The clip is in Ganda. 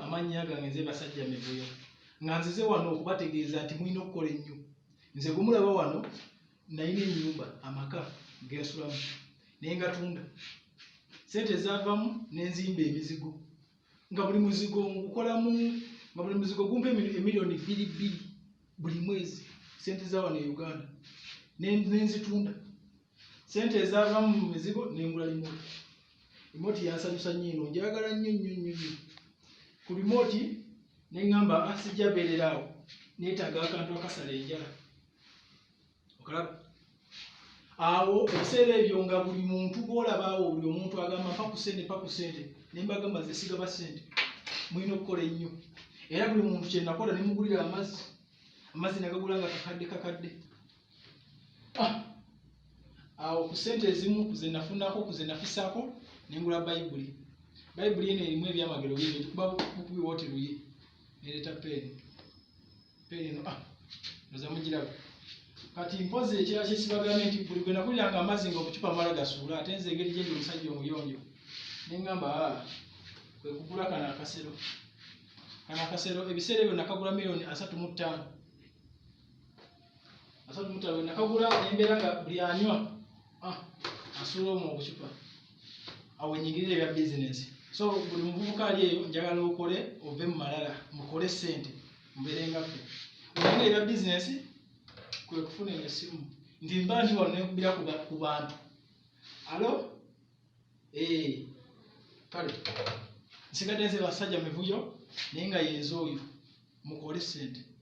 amannya gange nze Basajja Mivuyo nga nzize wano okubategeeza nti mulina okukola ennyo. Nze gumulaba wano nalina ennyumba amaka gensulamu naye ngatunda sente ezaavamu nenzimba emizigo nga buli muzigo ngukolamu nga buli muzigo gumpa emiliyoni 2 buli mwezi sente za wano e Uganda nenzitunda sente ezaavamu mu mizigo nengula limoti. Limoti yansanyusa nnyo njagala nnyo ku limoti neŋŋamba sijja beerera awo neetaaga akantu akasala enjala okalaba awo ebiseera ebyo nga buli muntu gw'olaba awo buli omuntu agamba mpa ku sente ne mbagamba ze sigaba sente mulina okukola ennyo era buli muntu kye nakola ne mugulira amazzi nagagula nga kakadde awo ku sente ezimu kuze nafunako kuze nafisaako nengula bayibuli eno erimu ebyamagero bingi kuba bukubi wooti luye nereeta peeni eno noza mugiraba kati mpozi ekirala kyesibagambe nti buli gwe nakuliranga amazzi nga obucupa mala gasuula ate nze engeri gyendi omusajja omuyonjo neŋŋamba kwe kugula kano akasero ebiseera ebyo nakagula miliyoni 35 nakagula nembeera nga buli anywa asuula omu obucupa awo enyingirira ebya bizinensi. So buli muvubuka ali eyo njagala okole ove mu malala mukole sente mubeere nga ffe olinga ebya bizinensi kwe kufuna essimu nti mba ndi wano nekubira ku bantu alo kale nsigadde nze Basajja Mivuyo naye nga yenze oyo mukole sente.